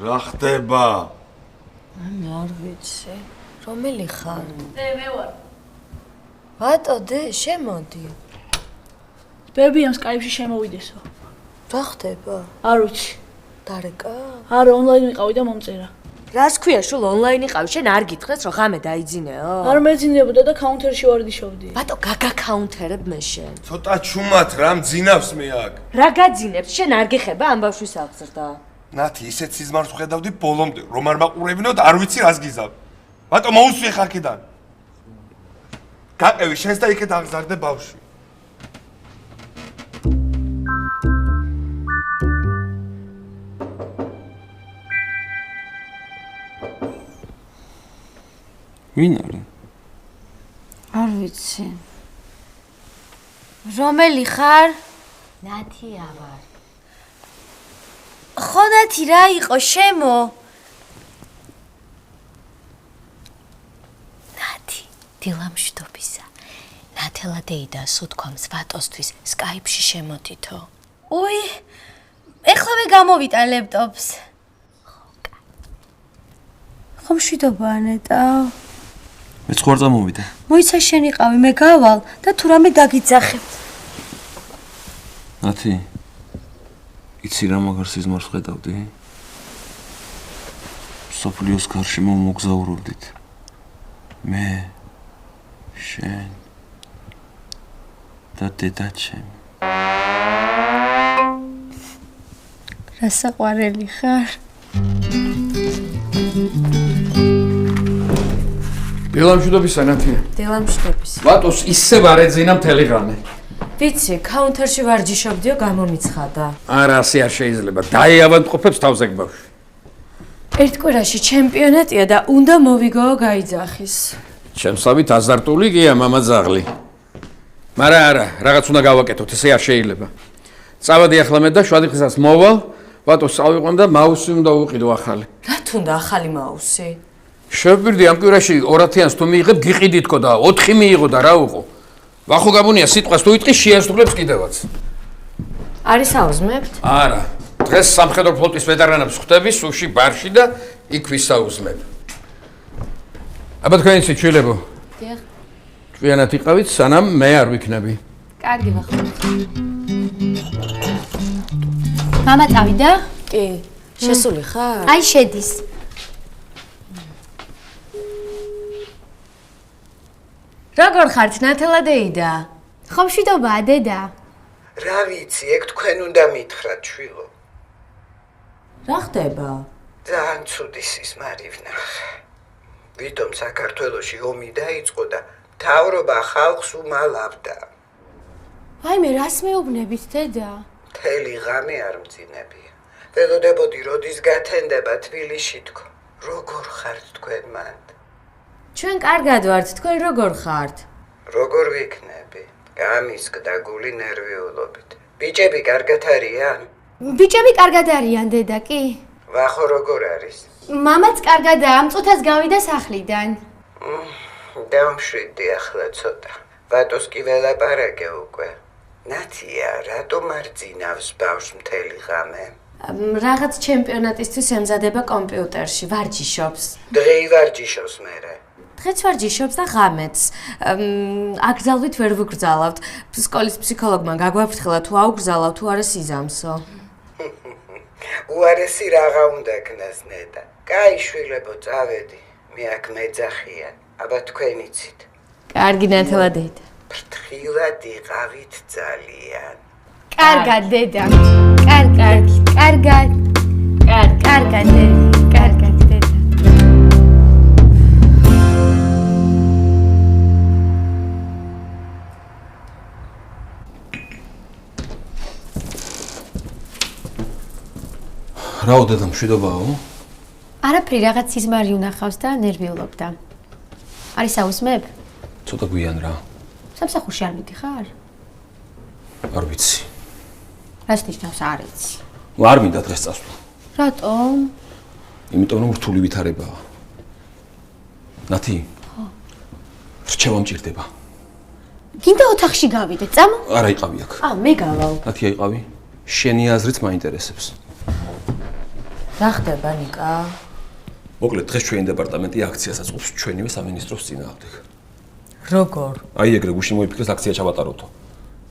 რა ხდება? არ ვიცი. რომელი ხარ? მე ვარ. ბატო დე, შემოდი. ბებიამ სკაიპში შემოვიდესო. რა ხდება? არ ვიცი. დარეკა? არა, ონლაინ ვიყავი და მომწერა. რას ქვია, შულ ონლაინ იყავი, შენ არ გითხრეს, რომ ღამე დაიძინეო? არ მეძინებოდა და კაუნტერში ვარდიშობდი. ბატო, გაგაკაუნთერებ მე შენ. ცოტა ჩუმად რა მძინავს მე აქ. რა გაძინებს? შენ არ გეხება ამ ბავშვის აღზრდა? ნათი, ისეთ სიზმარს ვხედავდი ბოლომდე, რომ არ მაყურებინოთ, არ ვიცი რას გიზავ. ბატო, მოუსვი ხარ აქედან. გაყევი შენს და იქეთ აღზარდე ბავშვი. ვინ არის? არ ვიცი. რომელი ხარ? ნათია ვარ. ხო ნათი რა იყო შემო? ნათი, დილამშვიდობისა. ნათელა დეიდა სუთქვამს ვატოსთვის სკაიპში შემოდითო. უი, ეხლავე გამოვიტან ლეპტოპს. ხო მშვიდობაა ნეტა. მეც ხوار წამოვიდა. მოიცა შენ იყავი, მე გავალ და თუ რამე დაგიძახებ. ნათი, იცი რა მაგარ სიზმარს ვხედავდი? სოფლიოს გარშე მომოგზაურობდით. მე, შენ და დედაჩემი. რა საყვარელი ხარ? დილამშვიდობისა ნათია. დილამშვიდობისა. ვატოს ისე ვარეძინა მთელი ღამე. ვიცი, კაუნტერში ვარჯიშობდიო, გამომიცხადა. არა, ასე არ შეიძლება. დაიავადმყოფებს თავზე ბავშვი. ერთ კვირაში ჩემპიონატია და უნდა მოვიგოო გაიძახის. ჩემსავით აზარტული გია მამა ძაღლი. მაგრამ არა, რაღაც უნდა გავაკეთოთ, ესე არ შეიძლება. წავედი ახლა მე და შვადიხისას მოვალ, ვატოს წავიყვან და მაუსი უნდა უყიდო ახალი. რა თუნდა ახალი მაუსი? შევბირდი ამ კვირაში 200-იანს თუ მიიღებ, გიყიდითქო და 4 მიიღო და რა უყო. ვახო გაბუნია სიტყვას თუ იტყი შეასრულებს კიდევაც. არის აუზმებთ? არა. დღეს სამხედრო ფლოტის ვეტერანებს ხვდები სუში ბარში და იქ ვისაუზმებ. აბა თქვენი სიჩვილებო. დიახ. ჭვიანად იყავით, სანამ მე არ ვიქნები. კარგი ვახოთ. მამა წავიდა? კი. შესული ხარ? აი შედის. როგორ ხართ ნათელა დეიდა? ხო მშვიდობაა დედა. რა ვიცი, ეგ თქვენ უნდა მითხრათ, შვილო. რა ხდება? ძალიან ცუდი სიზმარი ვნახე. ვიტომ საქართველოში ომი დაიწყო და მთავრობა ხალხს უმალავდა. აი მე რას მეუბნებით დედა? მთელი ღამე არ მძინებია. ველოდებოდი როდის გათენდება თბილისში თქო. როგორ ხართ თქვენ მანდ? ჩვენ კარგად ვართ, თქვენ როგორ ხართ? როგორ ვიქნები? გამისკდა გული ნერვიულობით. ბიჭები კარგად არიან? ბიჭები კარგად არიან დედა კი? ვახო როგორ არის? მამაც კარგადაა, ამ წუთას გავიდა სახლიდან. დამშვიდი ახლა ცოტა. ვატოს კი ველაპარაკე უკვე. ნათია, რატომ არ ძინავს ბავშვს მთელი ღამე? რაღაც ჩემპიონატისთვის ემზადება კომპიუტერში, ვარჯიშობს. დღეი ვარჯიშობს მერე. დღეც ვარჯიშობს და ღამეც. აკრძალვით ვერ ვიგრძალავთ. სკოლის ფსიქოლოგმა გაგვაფრთხილა თუ აუგრძალავ თუ არა სიზამსო. უარესი რაღა უნდა ქნას ნეტა. კაი შვილებო, წავედი. მე აქ მეძახია. აბა თქვენ იცით. კარგი ნათელა დეიდა. ფრთხილად იყავით ძალიან. კარგად დედა. კარგად. კარგად დედა. კარგად დედა. რაო დედა მშვიდობაო? არაფერი, რაღაც სიზმარი უნახავს და ნერვიულობდა. არის აუზმებ? ცოტა გვიან რა. სამსახურში არ მიდიხარ? არ ვიცი. რას ნიშნავს არ იცი? არ მინდა დღეს წასვლა. რატომ? იმიტომ რომ რთული ვითარებაა. ნათი. ხო. რჩევა მჭირდება. გინდა ოთახში გავიდე, წამო? არა იყავი აქ. მე გავალ. ნათი აიყავი? შენი აზრით მაინტერესებს. რა ხდება, ნიკა? მოკლედ დღეს ჩვენი დეპარტამენტი აქციას აწყობს ჩვენივე სამინისტროს წინააღმდეგ. როგორ? აი ეგრე გუშინ მოიფიქრეს აქცია ჩავატაროთო.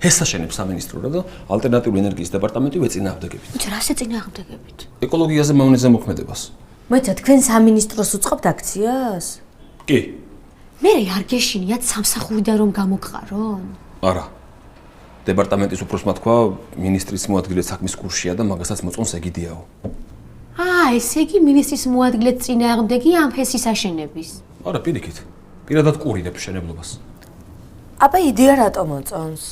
ეს საშენებს სამინისტროა და ალტერნატიული ენერგიის დეპარტამენტი ვეწინააღმდეგებით. უჩ რა შეწინააღმდეგებით? ეკოლოგიაზე მავნეზე მოქმედებას. მოიცა თქვენ სამინისტროს უწყობთ აქციას? კი, მე არ გეშინიათ სამსახურიდან რომ გამოგყარონ? არა. დეპარტამენტის უფროსმა თქვა, მინისტრის მოადგილე საქმის კურსია და მაგასაც მოწონს ეგიდიაო. ესე იგი მინისტრის მოადგილე წინააღმდეგი ამ ფესის აშენების. არა, პირიქით. პირადად ყურიდებ შენებლობას. აბა იდეა რატომ მოწონს?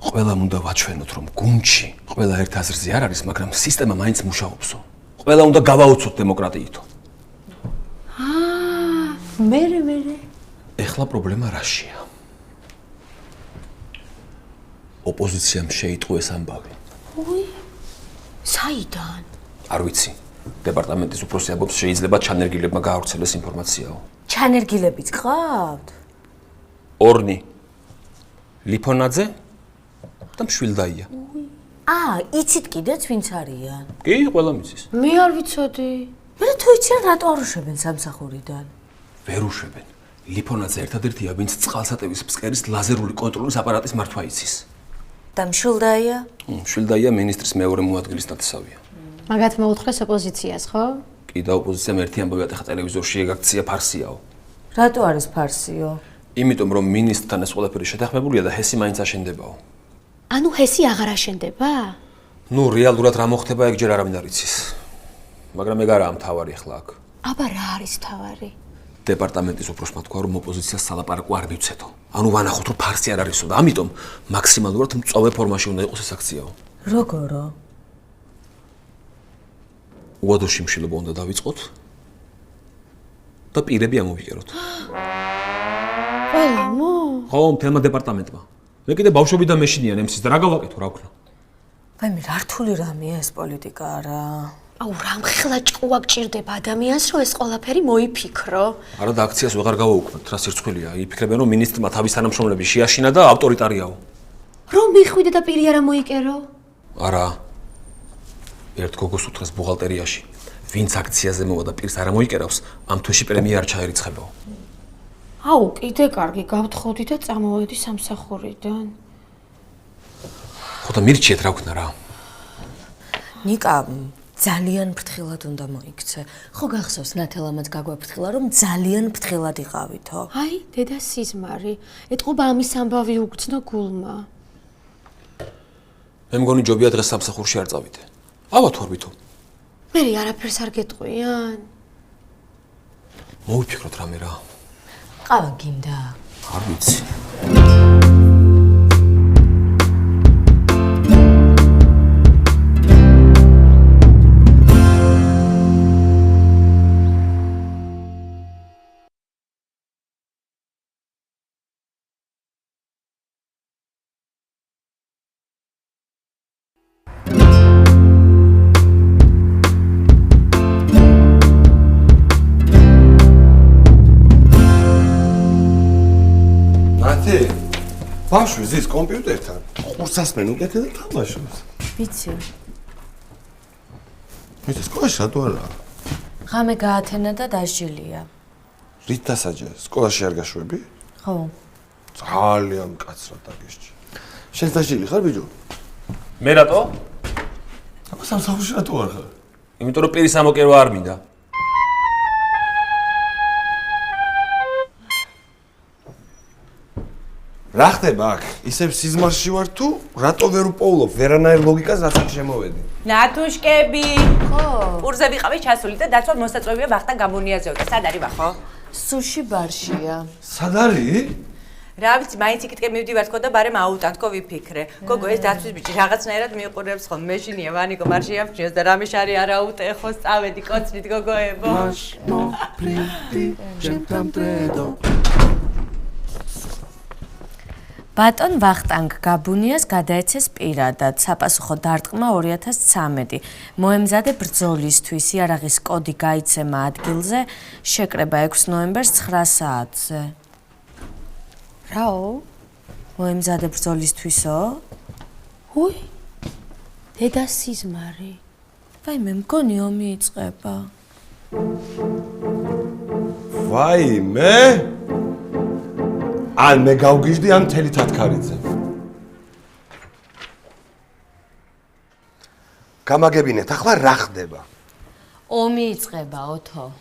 ყველამ უნდა ვაჩვენოთ, რომ გუნდში ყველა ერთ აზრზე არ არის, მაგრამ სისტემა მაინც მუშაობსო. ყველა უნდა გავაუცოთ დემოკრატიითო. მე ეხლა პრობლემა რაშია? ოპოზიციამ შეიტყო ეს ამბავი. საიდან? არ ვიცი. დეპარტამენტის უფროსი ამბობს, შეიძლება ჩანერგილებმა გაავრცელეს ინფორმაციაო. ჩანერგილებიც გყავთ? ორნი. ლიფონაძე და მშვილდაია. იცით კიდეც ვინც არიან? კი, ყველა მიცის. მე არ ვიცოდი. მე თუ იციან რატო არ უშვებენ სამსახურიდან? ვერ უშვებენ. ლიფონაძე ერთადერთია, ვინც წყალსატევის ფსკერის ლაზერული კონტროლის აპარატის მართვა იცის. და მშვილდაია? მშვილდაია მინისტრის მეორე მოადგილის ნათესავია. მაგათ მოუთხეს ოპოზიციას, ხო? კი და ოპოზიციამ ერთი ამბავი ატეხა ტელევიზორში, ეგ აქცია ფარსიაო. რატო არის ფარსიო? იმიტომ რომ მინისტრთან ეს ყველაფერი შეთანხმებულია და ჰესი მაინც აშენდებაო. ანუ ჰესი აღარ აშენდება? ნუ რეალურად რა მოხდება ეგ ჯერ არავინ არ იცის. მაგრამ ეგ არაა მთავარი ახლა აქ. აბა რა არის თავარი? დეპარტამენტის უფროსმა თქვა რომ ოპოზიციას სალაპარაკო არ მივცეთო. ანუ ვანახოთ რომ ფარსი არ არისო და ამიტომ მაქსიმალურად მწვავე ფორმაში უნდა იყოს ეს აქციაო. როგორო? უადოში მშილობა უნდა დავიწყოთ და პირები ამოვიკეროთ. ყველამო? ხო, მთელმა დეპარტამენტმა. მე კიდე ბავშვობიდან მეშინიან ემსის და რა გავაკეთო, რა ვქნა? ვაიმე, რართული რამეა ეს პოლიტიკა არა. აუ რამ ხელა ჭკუა გჭირდება ადამიანს რომ ეს ყველაფერი მოიფიქრო? არა და აქციას ვეღარ გავაუქმებთ, რა სირცხვილია. იფიქრებენ რომ მინისტრმა თავის თანამშრომლები შეაშინა და ავტორიტარიაო. რომ მიხვიდე და პირი არა მოიკერო? არა. ერთ გოგოს უთხრეს ბუღალტერიაში. ვინც აქციაზე მოვა და პირს არ მოიკერავს, ამ თვეში პრემია არ ჩაერიცხებაო. აუ კიდე კარგი გავთხოვდი და წამოვედი სამსახურიდან. ხო და მირჩიეთ რა ვქნა რა. ნიკა ძალიან ფრთხილად უნდა მოიქცე. ხო გახსოვს ნათელამაც გაგვაფრთხილა რომ ძალიან ფრთხილად იყავითო. აი დედა სიზმარი, ეთყობა ამის ამბავი უგრძნო გულმა. მე მგონი ჯობია დღეს სამსახურში არ წავიდე. ავათ ორბითო. მე არაფერს არ გეტყვიან. მოვიფიქროთ რამე რა. ყავა გინდა. არ ვიცი. ბავშვი ზის კომპიუტერთან, ყურსასმენ უკეთე და თამაშობს. ვიცი. ვიცი, სკოლაში რატო არა? ღამე გაათენა და დასჯილია. რით დასაჯე? სკოლაში არ გაშვები? ხო. ძალიან მკაცრად დაგესჯი. შენ დასჯილი ხარ ბიჭო? მე რატო? აბა სამსახურში რატო არ ხარ? იმიტომ რომ პირის ამოკერვა არ მინდა. რა ხდება აქ? ისევ სიზმარში ვარ თუ რატო ვერ უპოულობ ვერანაირ ლოგიკას რაც აქ შემოვედი? ნატუშკები. ხო. კურსზე ვიყავი ჩასული და დაცვა მოსაწვევია ვახტანგ გამონიაზეო და სად არის ვახო? სუში ბარშია. სად არის? რა ვიცი, მაინც იქითკე მივდივარ თქო და ბარემ აუტანთქო ვიფიქრე. გოგო ეს დაცვის ბიჭი რაღაცნაირად მიყურებს ხოლმე. მეშინია ვანიკო მარში ამჩნიოს და რამე შარი არა აუტეხოს, წავედი კოცნით გოგოებო. ბატონ ვახტანგ გაბუნიას გადაეცეს პირადად საპასუხო დარტყმა 2013. მოემზადე ბრძოლისთვის იარაღის კოდი გაიცემა ადგილზე, შეკრება 6 ნოემბერს 9 საათზე. რაო? მოემზადე ბრძოლისთვისო? უი. დედა სიზმარი. ვაიმე, მგონი ომი იწყება. ვაიმე? ან მე გავგიჟდი, ან მთელი თათქარიძე. გამაგებინეთ, ახლა რა ხდება? ომი იწყება, ოთო.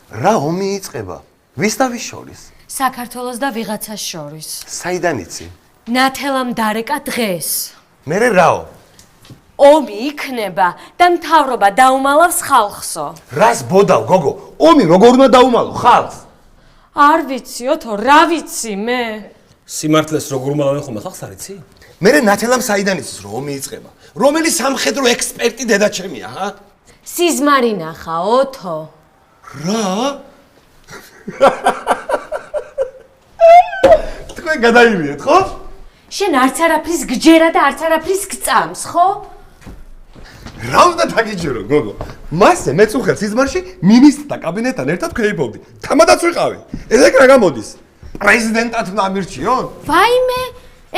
რა ომი იწყება? ვის და ვის შორის? საქართველოს და ვიღაცას შორის. საიდან იცი? ნათელამ დარეკა დღეს. მერე რაო? ომი იქნება და მთავრობა დაუმალავს ხალხსო. რას ბოდავ, გოგო? ომი როგორ უნდა დაუმალო ხალხს? არ ვიცი, ოთო, რა ვიცი მე? სიმართლეს როგორ უმალავენ ხოლმე ხალხს არ იცი? მერე ნათელამ საიდან იცის რომ ომი იწყება? რომელი სამხედრო ექსპერტი დედაჩემია, ჰა? სიზმარი ნახა, ოთო. რა? თქვენ გადაირიეთ, ხო? შენ არც არაფრის გჯერა და არც არაფრის გწამს, ხო? რა უნდა დაგიჯერო, გოგო? მასე მეც უხელ სიზმარში მინისტრთა კაბინეტთან ერთად ქეიფობდი. თამადაც ვიყავი. ეგ რა გამოდის? პრეზიდენტად ამირჩიონ? ვაიმე,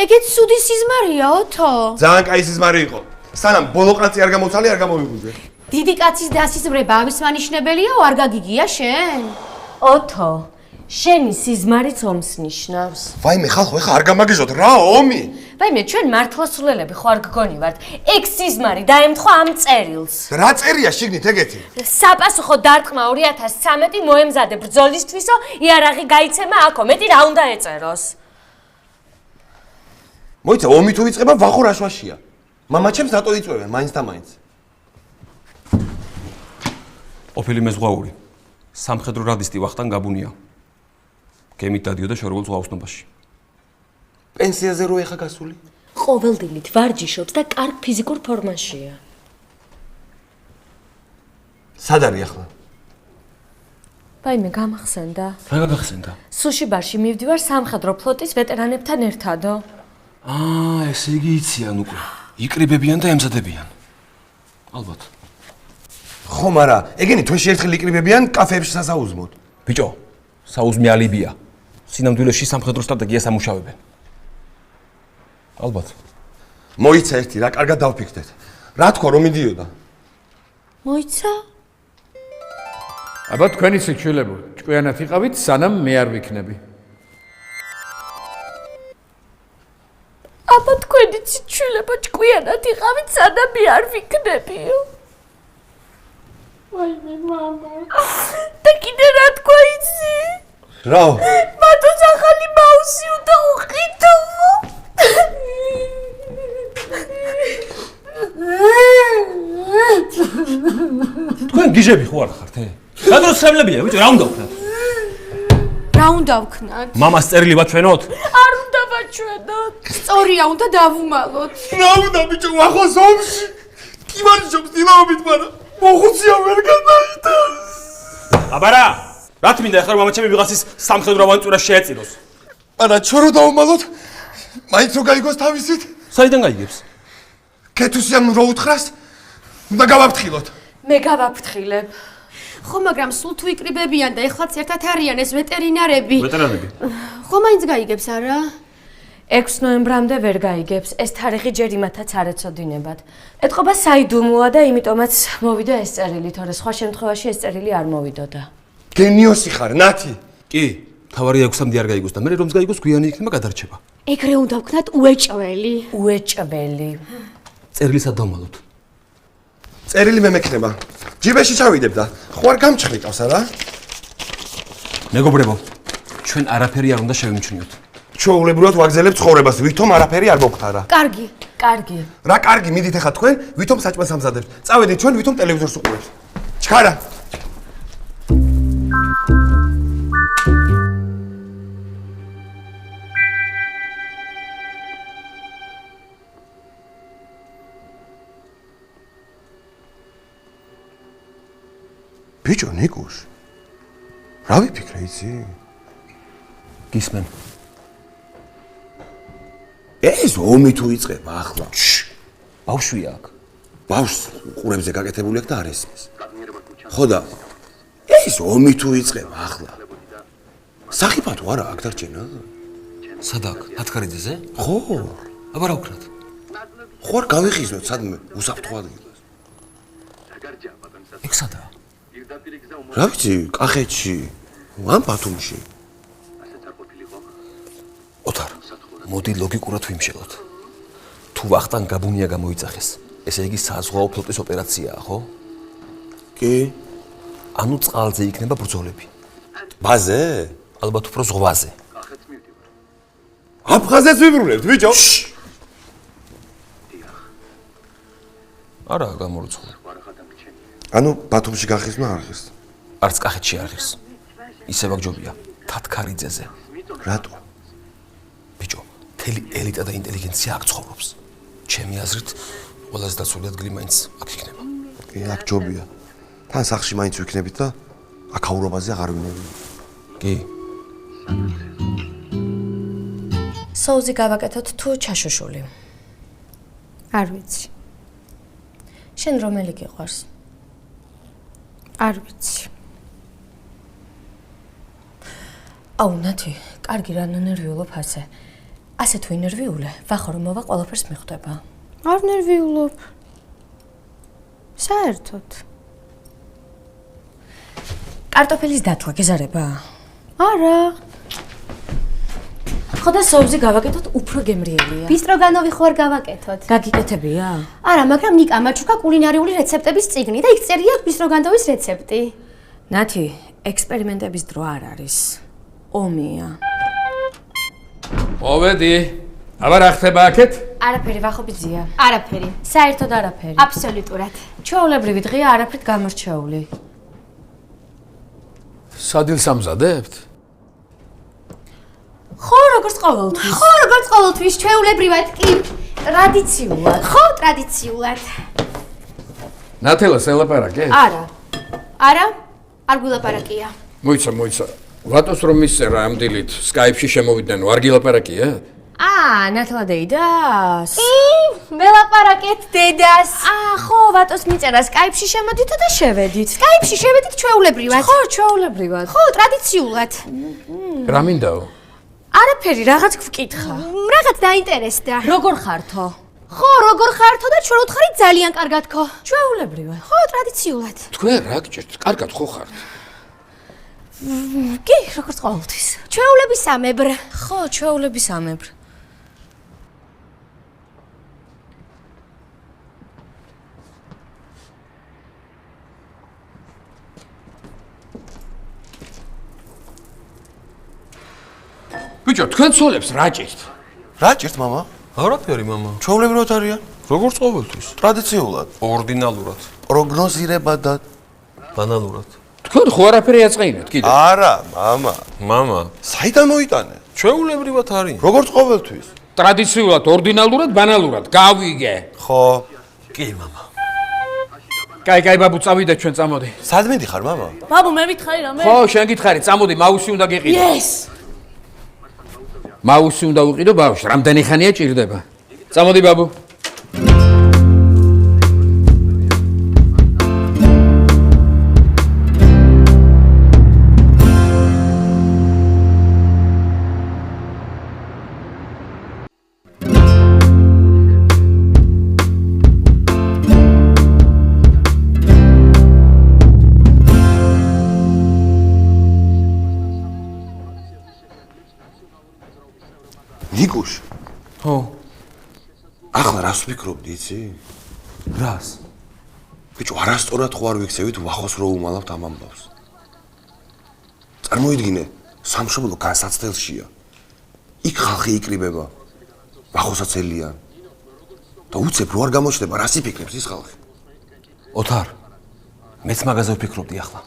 ეგეც სუდი სიზმარია, ოთო. ძალიან კაი სიზმარი იყო. სანამ ბოლო ყანწი არ გამოცალი, არ გამოვიგუძე. დიდი კაცის დასიზმრება ამის მანიშნებელია, არ გაგიგია შენ? ოთო, შენი სიზმარიც ომს ნიშნავს. ვაიმე, ხალხო, ეხა არ გამაგიჟოთ, რა ომი? ვაიმე, ჩვენ მართლასრულელები ხო არ გგონივართ? ეგ სიზმარი დაემთხვა ამ წერილს. რა წერია შიგნით ეგეთი? საპასუხო დარტყმა 2013 მოემზადე ბრძოლისთვისო, იარაღი გაიცემა აქო, მეტი რა უნდა ეწეროს? მოიცა, ომი თუ იწყება, ვახო რაშვაშია. მამაჩემს რატო იწვევენ, მაინც და მაინც? ყოფილი მეზღვაური. სამხედრო რადისტი ვახტანგ გაბუნია. გემით დადიოდა შორეულ ზღვაოსნობაში. პენსიაზე რო ეხა გასული? ყოველდღიურად ვარჯიშობს და კარგ ფიზიკურ ფორმაშია. სად არის ახლა? ვაიმე, გამახსენდა? რა გაგახსენდა? სუშიბარში მივდივარ სამხედრო ფლოტის ვეტერანებთან ერთადო. ესე იგი იციან უკვე. იკრიბებიან და ემზადებიან. ალბათ. ხო, მარა, ეგენი თვეში ერთხელ იკრიბებიან კაფეებში სასაუზმოდ. ბიჭო, საუზმე ალიბია. სინამდვილეში სამხედრო სტრატეგიას ამუშავებენ. ალბათ. მოიცა ერთი, რა კარგად დავფიქრდეთ. რა თქვა რომ მიდიოდა? მოიცა? აბა თქვენი სიჩვილებო, ჭკვიანად იყავით, სანამ მე არ ვიქნები. აბა თქვენი სიჩვილება ჭკვიანად იყავით, სანამ მე არ ვიქნებიო. ვაიმე, მამა. და კიდე რა თქვა იცი? რაო? მათოს ახალი მაუსი უნდა უყიდო. თქვენ გიჟები ხო არ ხართ? გადროცრებლებია, ბიჭო, რა უნდა ვქნათ? რა უნდა ვქნათ? მამას წერილი ვაჩვენოთ? არ უნდა ვაჩვენოთ. სწორია, უნდა დავუმალოთ. რა უნდა ბიჭო, ვახოს ომში? კი ვარჯიშობს დილაობით, მარა მოხუცია ვერ გადაიტანს. აბარა, რა თქმა უნდა, ახლა მამაჩემი ვიღაცის სამხედრო ავანტიურას შეეწიროს. მარა ჩორო დავუმალოთ? მაინც რო გაიგოს თავისით? საიდან გაიგებს? კეთუსიამ რო უთხრას? უნდა გავაფრთხილოთ. მე გავაფრთხილებ. ხო, მაგრამ სულ თუ იკრიბებიან და ეხლაც ერთად არიან ეს ვეტერინარები. ვეტერანები. ხო, მაინც გაიგებს არა? 6 ნოემბრამდე ვერ გაიგებს. ეს თარიღი ჯერ იმათაც არ ეცოდინებათ. ეთყობა საიდუმოა და იმიტომაც მოვიდა ეს წერილი, თორე სხვა შემთხვევაში ეს წერილი არ მოვიდოდა. გენიოსი ხარ, ნათი. კი, თავარია 6-მდე არ გაიგოს და მე რომს გაიგოს გვიანი იქნება გადარჩება. ეგრე უნდა ვქნათ უეჭველი. უეჭველი. წერილისა დავმალოთ. წერილი მე მექნება. ჯიბეში ჩავიდებ და ხო არ გამჩხრიკავს არა? მეგობრებო, ჩვენ არაფერი არ უნდა შევიმჩნიოთ. ჩვეულებრივად ვაგზელებთ ცხოვრებას, ვითომ არაფერი არ მოგვთარა. კარგი. კარგი. რა კარგი, მიდით ახლა თქვენ, ვითომ საჭმელს ამზადებთ. წავედით ჩვენ, ვითომ ტელევიზორს უყურებთ. ჩქარა. ბიჭო, ნიკუშ. რა ვიფიქრე იცი? გისმენ. ეს ომი თუ იწყება ახლა. ბავშვია აქ. ბავშვს ყურებზე გაკეთებული აქვს და არ ესმის. ხო და ეს ომი თუ იწყება ახლა. სახიფათო არა აქ დარჩენა? სადაკ, თათქარიძეზე? ხო. აბა რა ვქნათ? ხო არ გავიხიზოთ სადმე უსაფრთხო ადგილას. ეგ სადაა? რა ვიცი, კახეთში, ან ბათუმში. ოთარ, მოდი ლოგიკურად ვიმშელოთ. თუ ვახტანგ გაბუნია გამოიძახეს, ესე იგი საზღვაო ფლოტის ოპერაციაა, ხო? კი. ანუ წყალზე იქნება ბრძოლები. ბაზე? ალბათ უფრო ზღვაზე. აფხაზეთს ვიბრუნებთ, ბიჭო. არა, გამორიცხული. ანუ ბათუმში გახიზნა არ ხის. არც კახეთში არ ღირს. ისე ვაგჯობია თათქარიძეზე. რატო? ბიჭო, მთელი ელიტა და ინტელიგენცია აქ ცხოვრობს. ჩემი აზრით, ყველაზე დაცული ადგილი მაინც აქ იქნება. კი, აქ ჯობია. თან სახში მაინც ვიქნებით და აქაურობაზე აღარ ვინებია. კი. სოუზი გავაკეთოთ თუ ჩაშოშული? არ ვიცი. შენ რომელი გიყვარს? არ ვიცი. აუ, ნათი, კარგი რა ნერვიულობ ასე. ასე თუ ინერვიულე, ვახო რომ მოვა ყველაფერს მიხვდება. არ ნერვიულობ. საერთოდ. კარტოფილის დათლა გეზარება? არა. ხო და სოუზი გავაკეთოთ უფრო გემრიელია. ბისტროგანოვი ხო არ გავაკეთოთ? გაგიკეთებია? არა, მაგრამ ნიკა მაჩუკა კულინარიული რეცეპტების წიგნი და იქ წერია ბისტროგანოვის რეცეპტი. ნათი, ექსპერიმენტების დრო არ არის. ომია. მოვედი. აბა რა ხდება აქეთ? არაფერი ვახობიძია. არაფერი. საერთოდ არაფერი. აბსოლუტურად. ჩვეულებრივი დღეა არაფრით გამორჩეული. სადილს ამზადებთ? ხო, როგორც ყოველთვის. ხო, როგორც ყოველთვის ჩვეულებრივად კი. ტრადიციულად. ხო, ტრადიციულად. ნათელას ელაპარაკე? არა. არა, არ გულაპარაკია. მოიცა. ვატოს რომ მისწერა ამ დილით Skype-ში შემოვიდნენ, არ გილაპარაკია? ნათლა დეიდას. მელაპარაკეთ დედას. ხო, ვატოს მიწერა Skype-ში შემოდით და შევედით. Skype-ში შევედით ჩვეულებრივად. ხო, ჩვეულებრივად. ხო, ტრადიციულად. რა მინდაო? არაფერი, რაღაც გვკითხა. რაღაც დაინტერესდა. როგორ ხართო? ხო, როგორ ხართო და ჩვენ უთხარით ძალიან კარგად ხო? ჩვეულებრივად. ხო, ტრადიციულად. თქვენ რა გჭირთ? კარგად ხო ხართ? კი, როგორც ყოველთვის. ჩვეულების ამებრ. ხო, ჩვეულების ამებრ. ბიჭო, თქვენ ცოლებს რა ჭირთ? რა ჭირთ, მამა? არაფერი, მამა. ჩვეულებრივად არიან. როგორც ყოველთვის. ტრადიციულად. ორდინალურად, პროგნოზირებადად. ბანალურად. თქვენ ხო არაფერი აწყინეთ კიდე? არა, მამა. მამა, საიდან მოიტანე? ჩვეულებრივად არის. როგორც ყოველთვის. ტრადიციულად, ორდინალურად, ბანალურად. გავიგე. ხო. კი, მამა. კაი, ბაბუ, წავიდეთ ჩვენ, წამოდი. სად მიდიხარ, მამა? ბაბუ, მე ვითხარი რამე? ხო, შენ გითხარი, წამოდი, მაუსი უნდა გიყიდო. Yes. მაუსი უნდა უყიდო ბავშვს, რამდენი ხანია ჭირდება? წამოდი, ბაბუ. ნიკუშ. ხო, ახლა რას ვფიქრობდი, იცი? რას? ბიჭო, არასწორად ხო არ ვიქცევით ვახოს რო უმალავთ ამ ამბავს. წარმოიდგინე, სამშობლო განსაცდელშია. იქ ხალხი იკრიბება. ვახოსაც ელიან. და უცებ რო არ გამოჩნდება, რას იფიქრებს ის ხალხი? ოთარ, მეც მაგაზე ვფიქრობდი ახლა.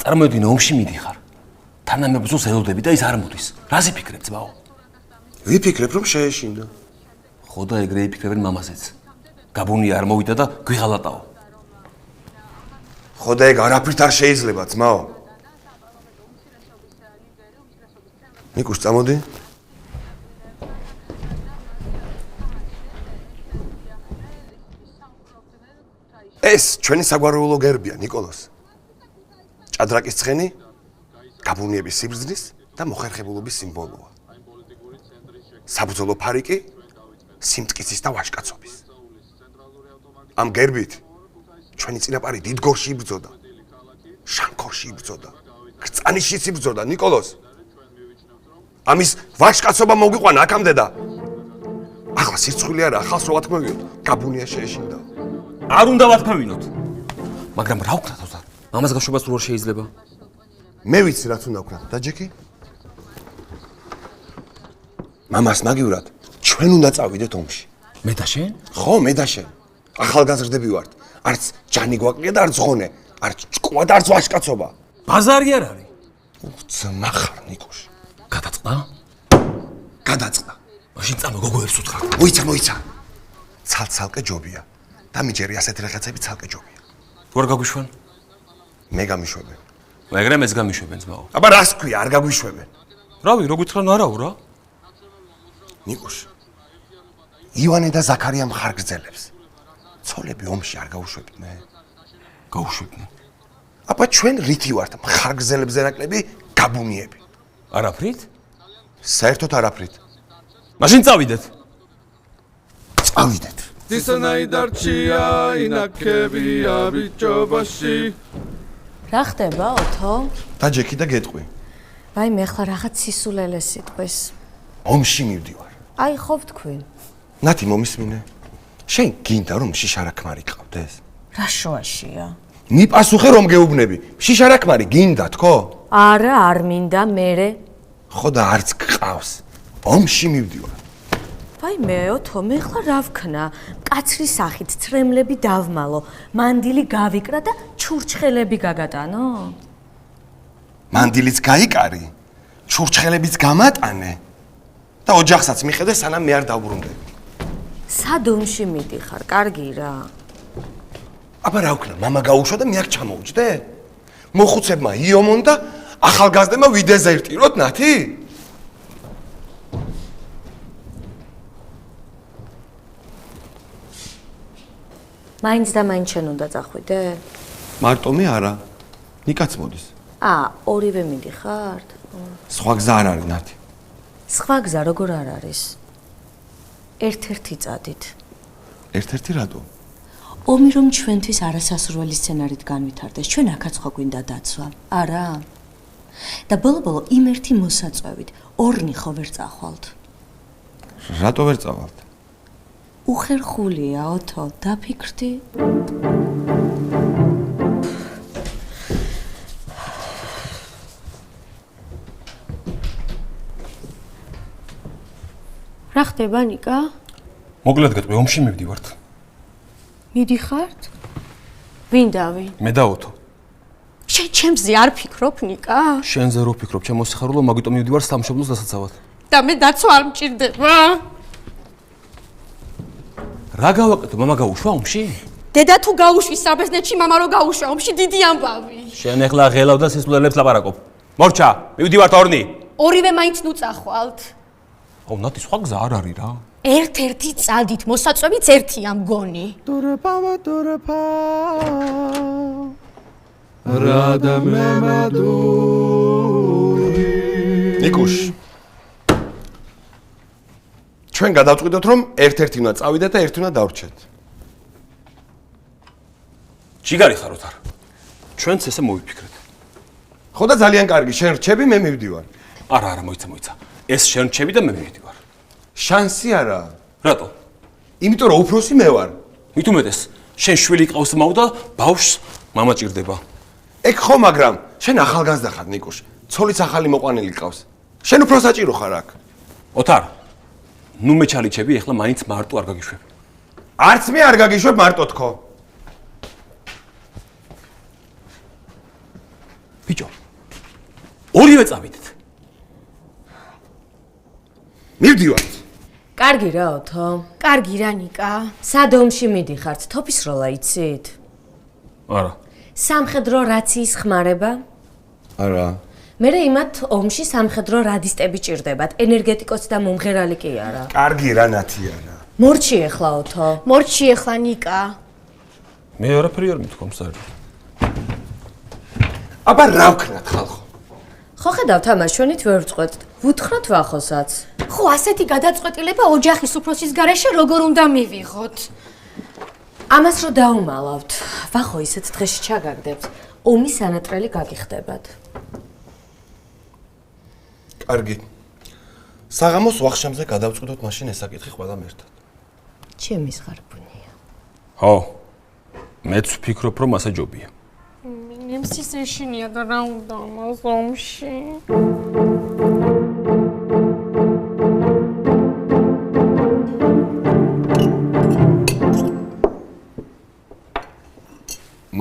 წარმოიდგინე, ომში მიდიხარ. თანამებრძოლს ელოდები და ის არ მოდის. რას იფიქრებ, ძმაო? ვიფიქრებ, რომ შეეშინდა. ხო და ეგრე იფიქრებენ მამაზეც. გაბუნია არ მოვიდა და გვიღალატაო. ხო და ეგ არაფრით არ შეიძლება, ძმაო. ნიკუშ, წამოდი. ეს ჩვენი საგვარეულო გერბია, ნიკოლოზ. ჭადრაკის ცხენი, გაბუნიების სიბრძნის და მოხერხებულობის სიმბოლოა. საბრძოლო ფარიკი, სიმტკიცის და ვაჟკაცობის. ამ გერბით ჩვენი წინაპარი დიდგორში იბრძოდა. შანქორში იბრძოდა. კრწანიშიც იბრძოდა, ნიკოლოზ. ამის ვაჟკაცობა მოგიყვანა აქამდე და ახლა სიცხული არა, ახალს რო ვათქმევიოთ, გაბუნია შეეშინდა. არ უნდა ვათქმევინოთ. მაგრამ რა ვქნათ ოთარ? ამას გაშვებას რო არ შეიძლება? მე ვიცი რაც უნდა ვქნათ, და ჯეკი? მამას მაგივრად, ჩვენ უნდა წავიდეთ ომში. მე და შენ? ხო, მე და შენ. ახალგაზრდები ვართ. არც ჯანი გვაკლია და არც ღონე, არც ჭკუა და არც ვაჟკაცობა. ბაზარი არ არის. ძმა ხარ, ნიკოში. გადაწყდა? გადაწყდა. მაშინ წამო გოგო ერთს უთხრა. მოიცა. ცალ-ცალკე ჯობია. და მიჯერი ასეთი რაღაცები ცალკე ჯობია. თუ არ გაგვიშვენ? მე გამიშვებენ. მაგრამ ეს გამიშვებენ ძმაო. აბა რას ქვია, არ გაგვიშვებენ. რავი, რო გითხრან არაო რა? ნიკოში. ივანე და ზაქარია მხარგრძელებს. ცოლები ომში არ გაუშვებდნენ. გაუშვებდნენ. აბა ჩვენ რითი ვართ მხარგრძელებზე ნაკლები გაბუნიები. არაფრით? საერთოდ არაფრით. მაშინ წავიდეთ. წავიდეთ. დისანაი დარჩია ინაკებია ბიჭობაში. რა ხდება, ოთო? და ჯეკი და გეტყვი. ვაი, მე ხლა რაღაც სისულელე სიტყვის. ომში მივდივარ. აი, ხო ვთქვი. ნათი მომისმინე. შენ გინდა რომ შიშარაკმარი ყავდეს? რა შოაშია? მიპასუხე რომ გეუბნები. შიშარაკმარი გინდა თქო? არა, არ მინდა მერე. ხო და არც გყავს. ომში მივდივარ. ვაი, მე ოთო, მე ხლა რა ვქნა? კაცრი სახით ცრემლები დავმალო, მანდილი გავიკრა და ჩურჩხელები გაგატანო? მანდილიც გაიკარი, ჩურჩხელებიც გამატანე და ოჯახსაც მიხედე სანამ მე არ დავბრუნდები. სად ომში მიდიხარ? კარგი რა. აბა რა ვქნა, მამა გაუშვა და მე აქ ჩამოუჯდე? მოხუცებმა იომონ და ახალგაზრდებმა ვიდეზე ირტიროთ, ნათი? მაინც და მაინც შენ უნდა წახვიდე? მარტო მე არა. ნიკაც მოდის. ორივე მიდიხართ? სხვა გზა არ არის, ნათი. სხვა გზა როგორ არ არის? ერთ-ერთი წადით. ერთ-ერთი რატო? ომი რომ ჩვენთვის არასასურველი სცენარით განვითარდეს, ჩვენ აქაც ხო გვინდა დაცვა, არა? და ბოლო-ბოლო იმ ერთი მოსაწვევით ორნი ხო ვერ წახვალთ? რატო ვერ წავალთ? უხერხულია, ოთო, დაფიქრდი? რა ხდება, ნიკა? მოკლედ გეტყვი, ომში მივდივართ. მიდიხართ? ვინ და ვინ? მე და ოთო. შენ ჩემზე არ ფიქრობ, ნიკა? შენზე რო ვფიქრობ, შემოსიხარულო, მაგიტომ მივდივარ სამშობლოს დასაცავად. და მე დაცვა არ მჭირდება. რა გავაკეთო, მამა გაუშვა ომში? დედა თუ გაუშვის საბერძნეთში, მამა რო გაუშვა ომში, დიდი ამბავი. შენ ეხლა ღელავ და სისულელებს ლაპარაკობ. მორჩა, მივდივართ ორნი. ორივე მაინც ნუ წახვალთ. აუ, ნათი სხვა გზა არ არის რა. ერთ-ერთი წადით, მოსაწვევიც ერთია მგონი. ნიკუშ. ჩვენ გადავწყვიტოთ რომ ერთ-ერთი უნდა წავიდეთ და ერთი უნდა დავრჩეთ. ჯიგარი ხარ ოთარ. ჩვენც ესე მოვიფიქრეთ. ხო და ძალიან კარგი, შენ რჩები, მე მივდივარ. არა, მოიცა. ეს შენ რჩები და მე მივდივარ. შანსი არა. რატო? იმიტომ რომ უფროსი მე ვარ. მით უმეტეს, შენ შვილი ყავს მაუ და ბავშვს მამა ჭირდება. ეგ ხო, მაგრამ შენ ახალგაზრდა ხარ, ნიკუშ. ცოლიც ახალი მოყვანილი ყავს. შენ უფრო საჭირო ხარ აქ. ოთარ, ნუ მე ჩალიჩები, ეხლა მაინც მარტო არ გაგიშვებ. არც მე არ გაგიშვებ მარტო თქო. ბიჭო, ორივე წავიდეთ. მივდივართ. კარგი რა, ოთო. კარგი რა, ნიკა. სად ომში მიდიხართ? თოფის როლა იცით? არა. სამხედრო რაციის ხმარება? არა. მერე იმათ ომში სამხედრო რადისტები ჭირდებათ, ენერგეტიკოსი და მომღერალი კი არა. კარგი რა, ნათი არა. მორჩი ეხლა, ოთო. მორჩი ეხლა, ნიკა. მე არაფერი არ მithქვამს საერთოდ. აბა რა ვქნათ ხალხო? ხო ხედავთ, ამას ჩვენით ვერ ვწყვეტთ. ვუთხრათ ვახოსაც. ხო, ასეთი გადაწყვეტილება ოჯახის უფროსის გარეშე როგორ უნდა მივიღოთ? ამას რო დაუმალავთ, ვახო ისეთ დღეში ჩაგაგდებთ, ომის ანატრელი გაგიხდებათ. კარგი. საღამოს ვახშამზე გადავწყვიტოთ მაშინ ეს საკითხი ყველამ ერთად. ჩემის ღარბუნია. ხო. მეც ვფიქრობ, რომ ასე ჯობია. ნემსის ეშინია და რა უნდა ამას ომში?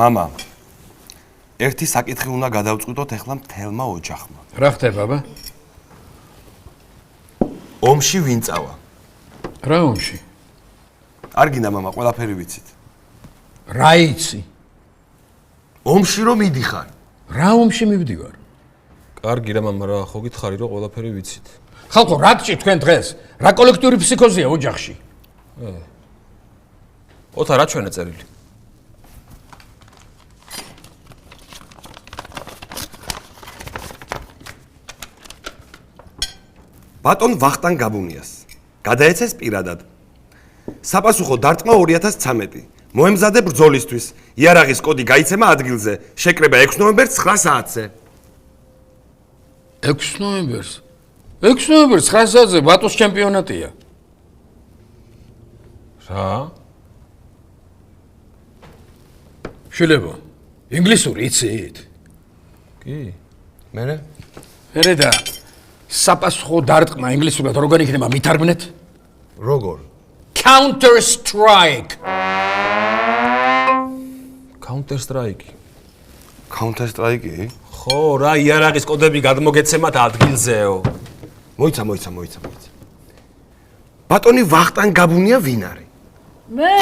მამა, ერთი საკითხი უნდა გადავწყვიტოთ ახლა მთელმა ოჯახმა. რა ხდება, ბა? ომში ვინ წავა? რა ომში? არ გინდა მამა, ყველაფერი ვიცით. რა იცი? ომში რომ მიდიხარ? რა ომში მივდივარ? კარგი რა მამა, რა ხო გითხარი, რომ ყველაფერი ვიცით. ხალხო, რა გჭირ თქვენ დღეს? რა კოლექტიური ფსიქოზია ოჯახში? ოთარ, რა ჩვენა წერილი? ბატონ ვახტანგ გაბუნიას გადაეცეს პირადად. საპასუხო დარტყმა 2013. მოემზადე ბრძოლისთვის. იარაღის კოდი გაიცემა ადგილზე. შეკრება 6 ნოემბერს 9 საათზე. 6 ნოემბერს. 6 ნოემბერს 9 საათზე ბატოს ჩემპიონატია. რა? შეიძლება. ინგლისური იცით? კი. მერე? მერე და საპასუხო დარტყმა ინგლისურად როგორ იქნება მითარგმნეთ? როგორ? Counter strike. Counter strike. Counter strike? ხო, რა იარაღის კოდები გადმოგეცემათ ადგილზეო. მოიცა. ბატონი ვახტანგ გაბუნია ვინ არის? მე